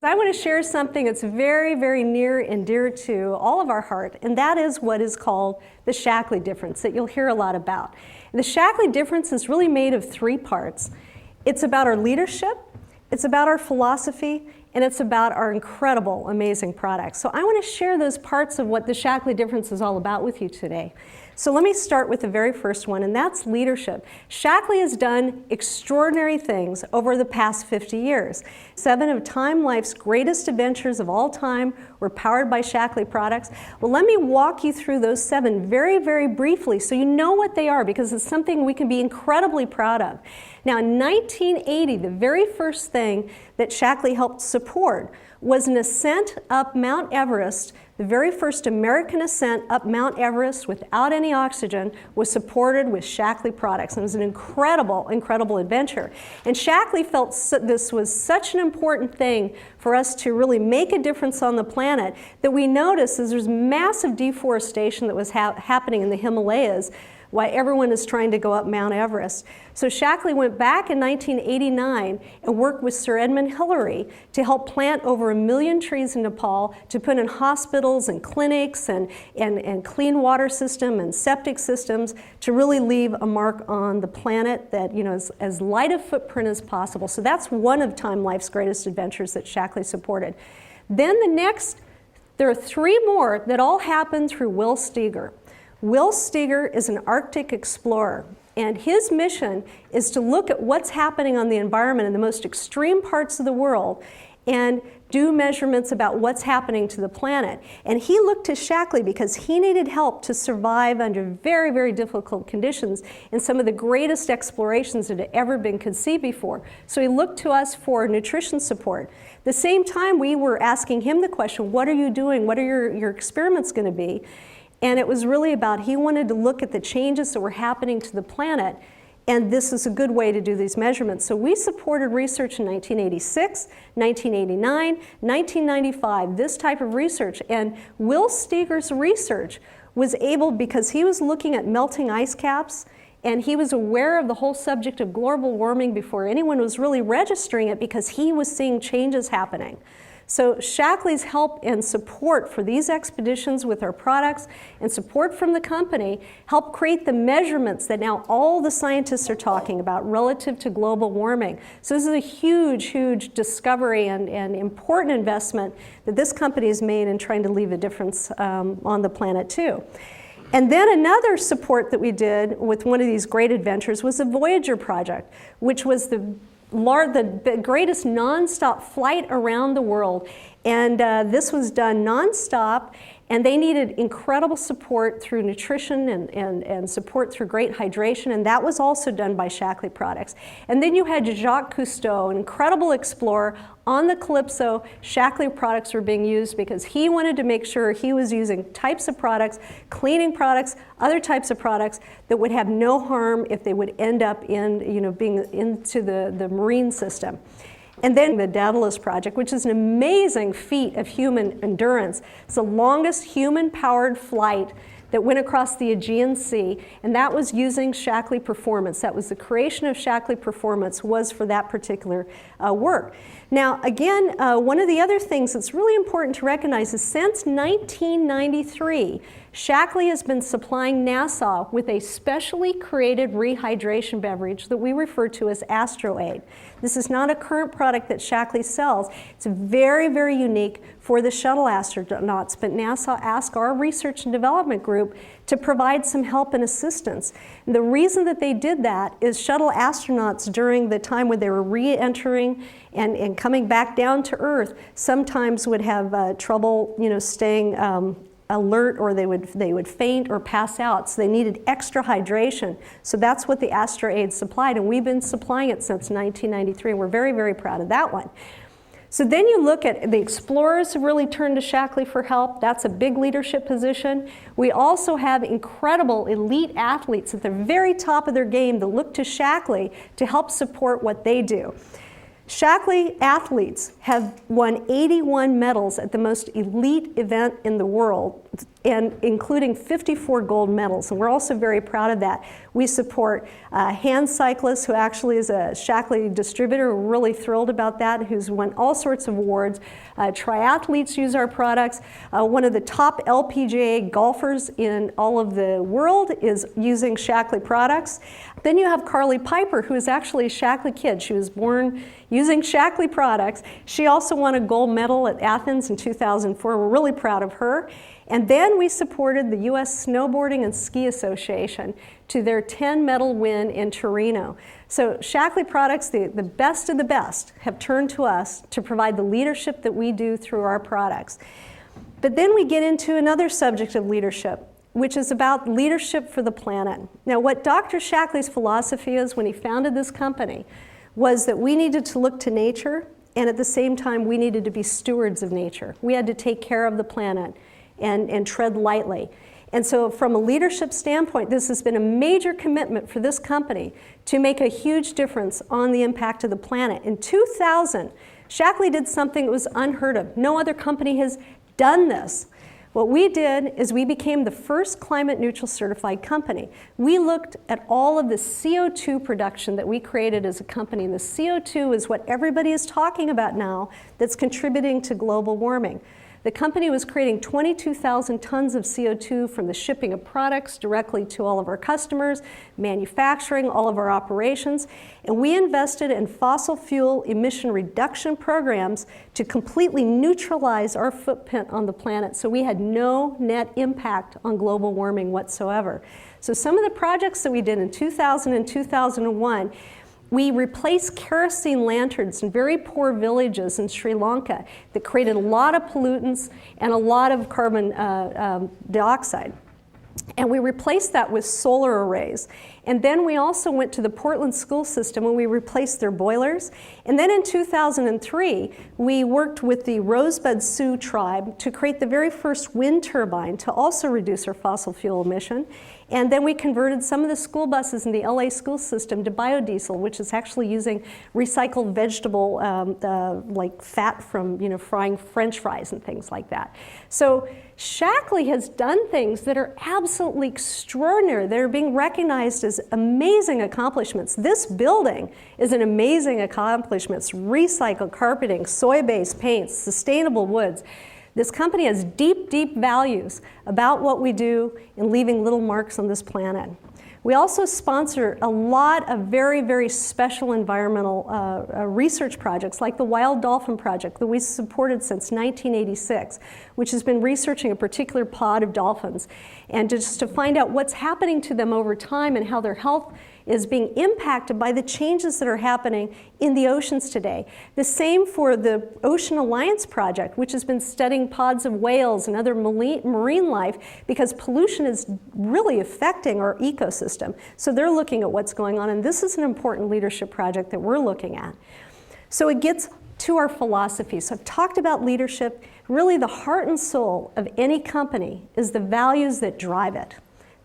I want to share something that's very, very near and dear to all of our heart, and that is what is called the Shaklee difference that you'll hear a lot about. The Shaklee difference is really made of three parts. It's about our leadership, it's about our philosophy, and it's about our incredible, amazing products. So I want to share those parts of what the Shaklee difference is all about with you today. So let me start with the very first one, and that's leadership. Shaklee has done extraordinary things over the past 50 years. 7 of Time Life's greatest adventures of all time were powered by Shaklee products. Well, let me walk you through those 7 very, very briefly so you know what they are, because it's something we can be incredibly proud of. Now, in 1980, the very first thing that Shaklee helped support was an ascent up Mount Everest. The very first American ascent up Mount Everest without any oxygen was supported with Shaklee products. And it was an incredible, incredible adventure. And Shaklee felt this was such an important thing for us to really make a difference on the planet that we noticed as there's massive deforestation that was happening in the Himalayas, why everyone is trying to go up Mount Everest. So Shaklee went back in 1989 and worked with Sir Edmund Hillary to help plant over 1 million trees in Nepal to put in hospitals and clinics and clean water system and septic systems to really leave a mark on the planet that, you know, is as light a footprint as possible. So that's one of Time Life's greatest adventures that Shaklee supported. Then there are 3 more that all happened through Will Steger. Will Steger is an Arctic explorer, and his mission is to look at what's happening on the environment in the most extreme parts of the world and do measurements about what's happening to the planet. And he looked to Shaklee because he needed help to survive under very, very difficult conditions in some of the greatest explorations that had ever been conceived before. So he looked to us for nutrition support. At the same time, we were asking him the question, what are you doing? What are your experiments going to be? And it was really about, he wanted to look at the changes that were happening to the planet, and this is a good way to do these measurements. So we supported research in 1986, 1989, 1995, this type of research. And Will Steger's research was able, because he was looking at melting ice caps, and he was aware of the whole subject of global warming before anyone was really registering it, because he was seeing changes happening. So Shaklee's help and support for these expeditions with our products and support from the company helped create the measurements that now all the scientists are talking about relative to global warming. So this is a huge, huge discovery and important investment that this company has made in trying to leave a difference on the planet too. And then another support that we did with one of these great adventures was the Voyager project, which was the greatest nonstop flight around the world. And this was done nonstop, and they needed incredible support through nutrition and support through great hydration, and that was also done by Shaklee products. And then you had Jacques Cousteau, an incredible explorer. On the Calypso, Shaklee products were being used because he wanted to make sure he was using types of products, cleaning products, other types of products that would have no harm if they would end up in, you know, being into the marine system. And then the Daedalus project, which is an amazing feat of human endurance. It's the longest human-powered flight that went across the Aegean Sea, and that was using Shaklee Performance. That was the creation of Shaklee Performance, was for that particular work. Now, again, one of the other things that's really important to recognize is since 1993, Shaklee has been supplying NASA with a specially created rehydration beverage that we refer to as AstroAid. This is not a current product that Shaklee sells. It's very, very unique for the shuttle astronauts, but NASA asked our research and development group to provide some help and assistance. And the reason that they did that is shuttle astronauts, during the time when they were re-entering and coming back down to Earth, sometimes would have trouble, you know, staying alert, or they would faint or pass out. So they needed extra hydration. So that's what the AstroAid supplied, and we've been supplying it since 1993, and we're very, very proud of that one. So then you look at the explorers have really turned to Shaklee for help. That's a big leadership position. We also have incredible elite athletes at the very top of their game that look to Shaklee to help support what they do. Shaklee athletes have won 81 medals at the most elite event in the world, and including 54 gold medals, and we're also very proud of that. We support hand cyclists, who actually is a Shaklee distributor. We're really thrilled about that, who's won all sorts of awards. Triathletes use our products. One of the top LPGA golfers in all of the world is using Shaklee products. Then you have Carly Piper, who is actually a Shaklee kid. She was born using Shaklee products. She also won a gold medal at Athens in 2004. We're really proud of her. And then we supported the U.S. Snowboarding and Ski Association to their 10-medal win in Torino. So Shaklee products, the best of the best, have turned to us to provide the leadership that we do through our products. But then we get into another subject of leadership, which is about leadership for the planet. Now, what Dr. Shaklee's philosophy is when he founded this company was that we needed to look to nature, and at the same time, we needed to be stewards of nature. We had to take care of the planet and tread lightly. And so from a leadership standpoint, this has been a major commitment for this company to make a huge difference on the impact of the planet. In 2000, Shaklee did something that was unheard of. No other company has done this. What we did is we became the first climate neutral certified company. We looked at all of the CO2 production that we created as a company, and the CO2 is what everybody is talking about now that's contributing to global warming. The company was creating 22,000 tons of CO2 from the shipping of products directly to all of our customers, manufacturing, all of our operations, and we invested in fossil fuel emission reduction programs to completely neutralize our footprint on the planet, so we had no net impact on global warming whatsoever. So some of the projects that we did in 2000 and 2001, we replaced kerosene lanterns in very poor villages in Sri Lanka that created a lot of pollutants and a lot of carbon dioxide. And we replaced that with solar arrays. And then we also went to the Portland school system and we replaced their boilers. And then in 2003, we worked with the Rosebud Sioux tribe to create the very first wind turbine to also reduce our fossil fuel emission. And then we converted some of the school buses in the LA school system to biodiesel, which is actually using recycled vegetable, like fat from frying French fries and things like that. So Shaklee has done things that are absolutely extraordinary. They're being recognized as amazing accomplishments. This building is an amazing accomplishment. It's recycled carpeting, soy-based paints, sustainable woods. This company has deep, deep values about what we do in leaving little marks on this planet. We also sponsor a lot of very, very special environmental research projects, like the Wild Dolphin Project that we supported since 1986, which has been researching a particular pod of dolphins, and just to find out what's happening to them over time and how their health is being impacted by the changes that are happening in the oceans today. The same for the Ocean Alliance Project, which has been studying pods of whales and other marine life because pollution is really affecting our ecosystem. So they're looking at what's going on, and this is an important leadership project that we're looking at. So it gets to our philosophy. So I've talked about leadership. Really, the heart and soul of any company is the values that drive it.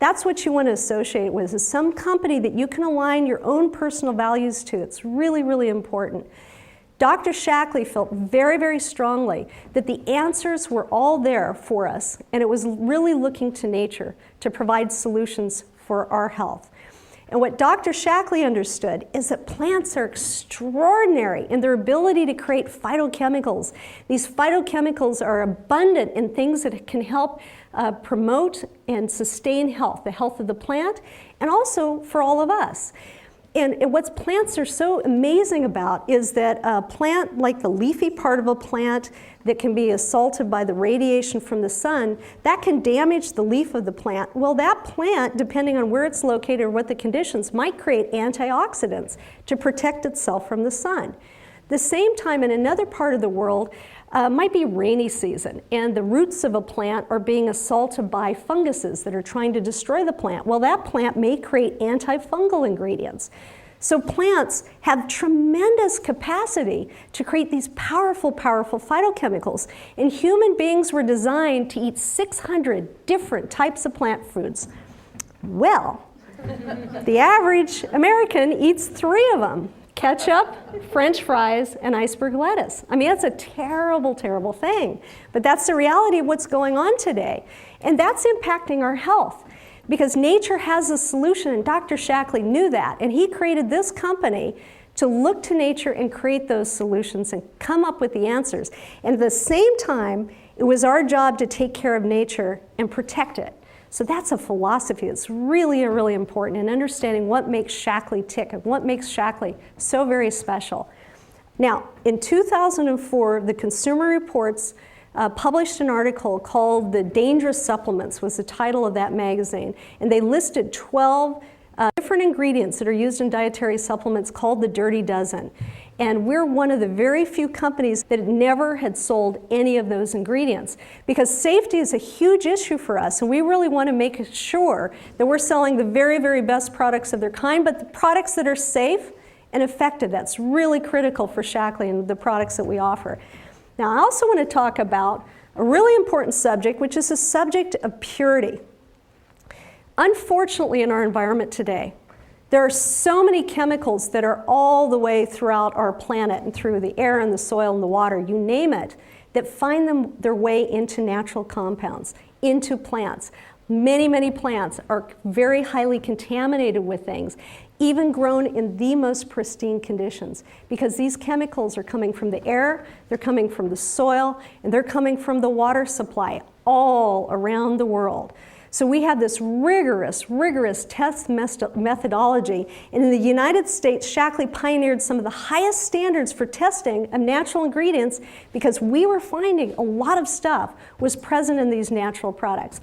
That's what you want to associate with, is some company that you can align your own personal values to. It's really, really important. Dr. Shaklee felt very, very strongly that the answers were all there for us, and it was really looking to nature to provide solutions for our health. And what Dr. Shaklee understood is that plants are extraordinary in their ability to create phytochemicals. These phytochemicals are abundant in things that can help promote and sustain health, the health of the plant, and also for all of us. And what plants are so amazing about is that a plant, like the leafy part of a plant that can be assaulted by the radiation from the sun, that can damage the leaf of the plant. Well, that plant, depending on where it's located or what the conditions, might create antioxidants to protect itself from the sun. The same time in another part of the world, might be rainy season, and the roots of a plant are being assaulted by funguses that are trying to destroy the plant. Well, that plant may create antifungal ingredients. So plants have tremendous capacity to create these powerful, powerful phytochemicals. And human beings were designed to eat 600 different types of plant foods. Well, the average American eats 3 of them. ketchup, French fries, and iceberg lettuce. I mean, that's a terrible, terrible thing. But that's the reality of what's going on today. And that's impacting our health. Because nature has a solution, and Dr. Shaklee knew that. And he created this company to look to nature and create those solutions and come up with the answers. And at the same time, it was our job to take care of nature and protect it. So that's a philosophy that's really, really important in understanding what makes Shaklee tick and what makes Shaklee so very special. Now, in 2004, the Consumer Reports published an article called "The Dangerous Supplements" was the title of that magazine. And they listed 12 different ingredients that are used in dietary supplements called the Dirty Dozen. And we're one of the very few companies that never had sold any of those ingredients, because safety is a huge issue for us, and we really want to make sure that we're selling the very, very best products of their kind, but the products that are safe and effective. That's really critical for Shaklee and the products that we offer. Now, I also want to talk about a really important subject, which is the subject of purity. Unfortunately, in our environment today, there are so many chemicals that are all the way throughout our planet and through the air and the soil and the water, you name it, that find their way into natural compounds, into plants. Many, many plants are very highly contaminated with things, even grown in the most pristine conditions, because these chemicals are coming from the air, they're coming from the soil, and they're coming from the water supply all around the world. So we have this rigorous test methodology. And in the United States, Shaklee pioneered some of the highest standards for testing of natural ingredients, because we were finding a lot of stuff was present in these natural products.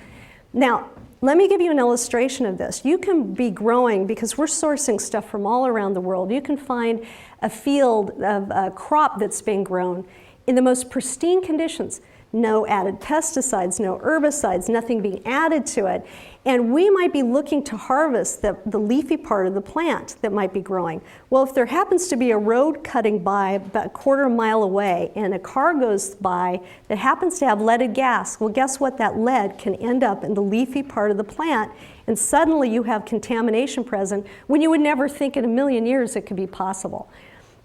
Now, let me give you an illustration of this. You can be growing, because we're sourcing stuff from all around the world. You can find a field of a crop that's being grown in the most pristine conditions. No added pesticides, no herbicides, nothing being added to it. And we might be looking to harvest the leafy part of the plant that might be growing. Well, if there happens to be a road cutting by about a quarter mile away and a car goes by that happens to have leaded gas, well, guess what? That lead can end up in the leafy part of the plant, and suddenly you have contamination present when you would never think in a million years it could be possible.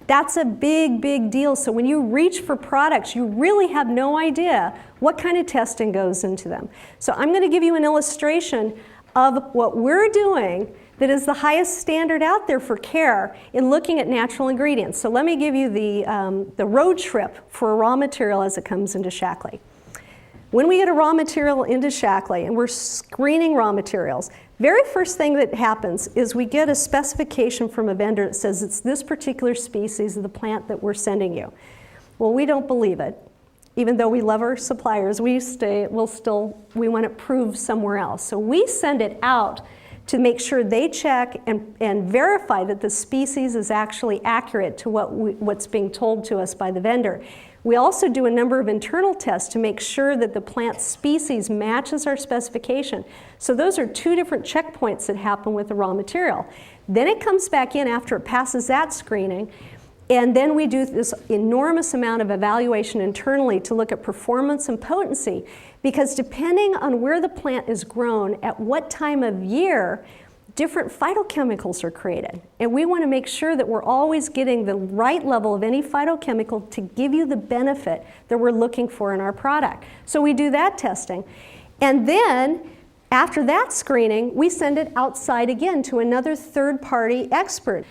That's a big, big deal. So when you reach for products, you really have no idea what kind of testing goes into them. So I'm going to give you an illustration of what we're doing that is the highest standard out there for care in looking at natural ingredients. So let me give you the road trip for a raw material as it comes into Shaklee. When we get a raw material into Shaklee and we're screening raw materials, very first thing that happens is we get a specification from a vendor that says it's this particular species of the plant that we're sending you. Well, we don't believe it. Even though we love our suppliers, we want it proved somewhere else. So we send it out to make sure they check and verify that the species is actually accurate to what's being told to us by the vendor. We also do a number of internal tests to make sure that the plant species matches our specification. So those are two different checkpoints that happen with the raw material. Then it comes back in after it passes that screening, and then we do this enormous amount of evaluation internally to look at performance and potency, because depending on where the plant is grown, at what time of year, different phytochemicals are created. And we want to make sure that we're always getting the right level of any phytochemical to give you the benefit that we're looking for in our product. So we do that testing. And then, after that screening, we send it outside again to another third-party expert.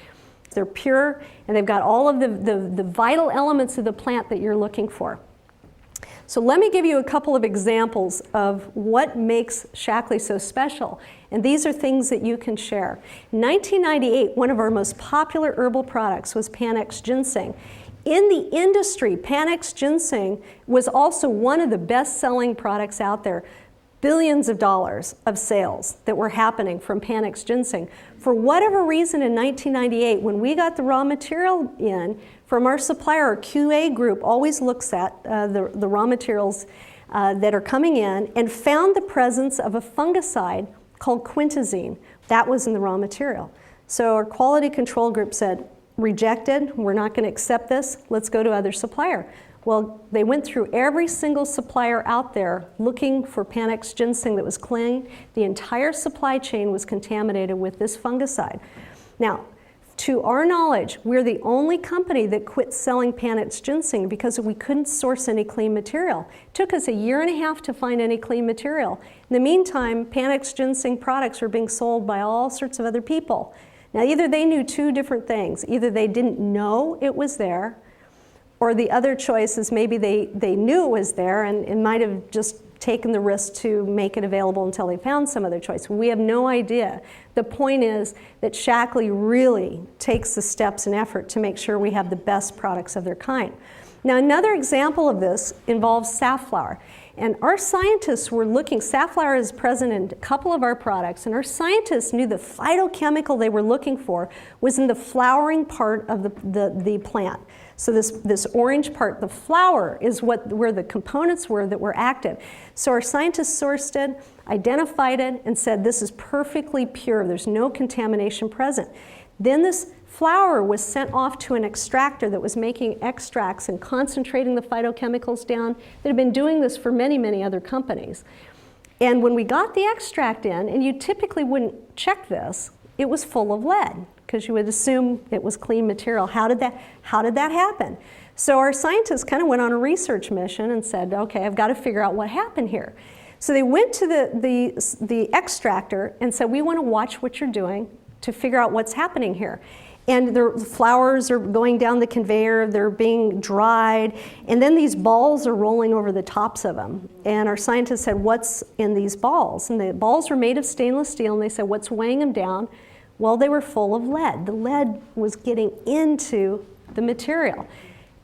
They're pure, and they've got all of the vital elements of the plant that you're looking for. So let me give you a couple of examples of what makes Shaklee so special. And these are things that you can share. In 1998, one of our most popular herbal products was Panax ginseng. In the industry, Panax ginseng was also one of the best-selling products out there. Billions of dollars of sales that were happening from Panax ginseng. For whatever reason in 1998, when we got the raw material in from our supplier, our QA group always looks at the raw materials that are coming in, and found the presence of a fungicide called quintazine. That was in the raw material. So our quality control group said, rejected, we're not going to accept this, let's go to other supplier. Well, they went through every single supplier out there looking for Panax ginseng that was clean. The entire supply chain was contaminated with this fungicide. Now, To our knowledge, we're the only company that quit selling Panax ginseng because we couldn't source any clean material. It took us 1.5 years to find any clean material. In the meantime, Panax ginseng products were being sold by all sorts of other people. Now, either they knew two different things. Either they didn't know it was there, or the other choice is maybe they knew it was there and might have just taken the risk to make it available until they found some other choice. We have no idea. The point is that Shaklee really takes the steps and effort to make sure we have the best products of their kind. Now, another example of this involves safflower. And our scientists were looking, safflower is present in a couple of our products, and our scientists knew the phytochemical they were looking for was in the flowering part of the plant. So this orange part, the flower, is where the components were that were active. So our scientists sourced it, identified it, and said this is perfectly pure. There's no contamination present. Then this flower was sent off to an extractor that was making extracts and concentrating the phytochemicals down. That had been doing this for many, many other companies. And when we got the extract in, and you typically wouldn't check this, it was full of lead, because you would assume it was clean material. How did that happen? So our scientists kind of went on a research mission and said, okay, I've got to figure out what happened here. So they went to the extractor and said, we want to watch what you're doing to figure out what's happening here. And the flowers are going down the conveyor, they're being dried, and then these balls are rolling over the tops of them. And our scientists said, what's in these balls? And the balls were made of stainless steel, and they said, what's weighing them down? Well, they were full of lead. The lead was getting into the material.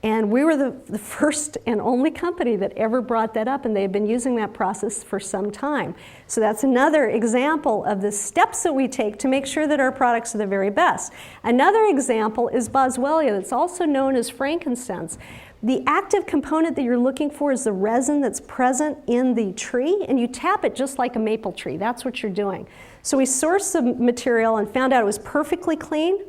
And we were the first and only company that ever brought that up, and they had been using that process for some time. So that's another example of the steps that we take to make sure that our products are the very best. Another example is boswellia, that's also known as frankincense. The active component that you're looking for is the resin that's present in the tree, and you tap it just like a maple tree. That's what you're doing. So we sourced the material and found out it was perfectly clean.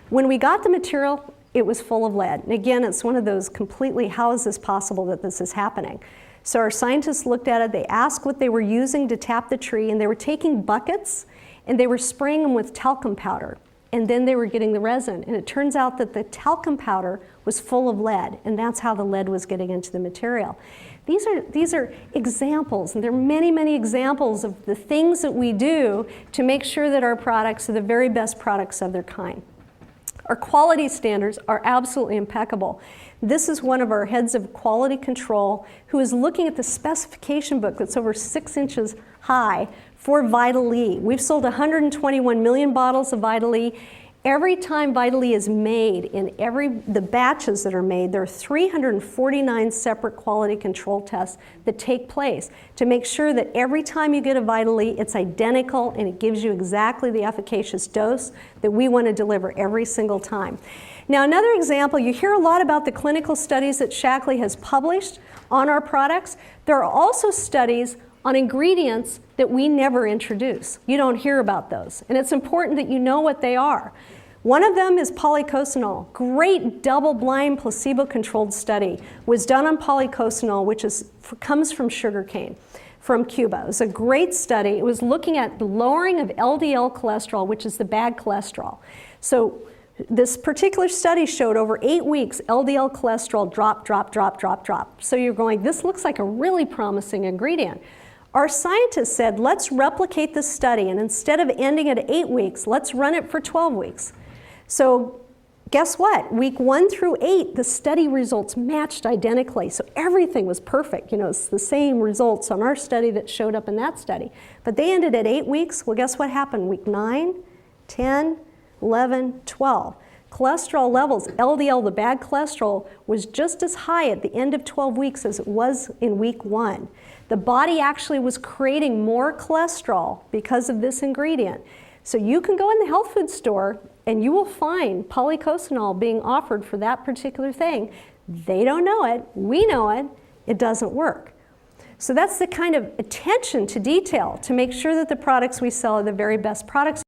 When we got the material, it was full of lead. And again, it's one of those completely, how is this possible that this is happening? So our scientists looked at it, they asked what they were using to tap the tree, and they were taking buckets and they were spraying them with talcum powder. And then they were getting the resin. And it turns out that the talcum powder was full of lead, and that's how the lead was getting into the material. These are examples, and there are many, many examples of the things that we do to make sure that our products are the very best products of their kind. Our quality standards are absolutely impeccable. This is one of our heads of quality control who is looking at the specification book that's over 6 inches high for Vital E. We've sold 121 million bottles of Vital E. Every time Vital E is made, in the batches that are made, there are 349 separate quality control tests that take place to make sure that every time you get a Vital E, it's identical and it gives you exactly the efficacious dose that we want to deliver every single time. Now, another example, you hear a lot about the clinical studies that Shaklee has published on our products. There are also studies on ingredients that we never introduce. You don't hear about those, and it's important that you know what they are. One of them is polycosanol. Great double-blind placebo-controlled study was done on polycosanol, which comes from sugarcane from Cuba. It was a great study. It was looking at the lowering of LDL cholesterol, which is the bad cholesterol. So this particular study showed over 8 weeks, LDL cholesterol drop. So you're going, this looks like a really promising ingredient. Our scientists said, let's replicate this study, and instead of ending at 8 weeks, let's run it for 12 weeks. So guess what? Week 1 through 8, the study results matched identically. So everything was perfect. You know, it's the same results on our study that showed up in that study. But they ended at 8 weeks. Well, guess what happened? Week 9, 10, 11, 12. Cholesterol levels, LDL, the bad cholesterol, was just as high at the end of 12 weeks as it was in week 1. The body actually was creating more cholesterol because of this ingredient. So you can go in the health food store and you will find polycosanol being offered for that particular thing. They don't know it, we know it, it doesn't work. So that's the kind of attention to detail to make sure that the products we sell are the very best products.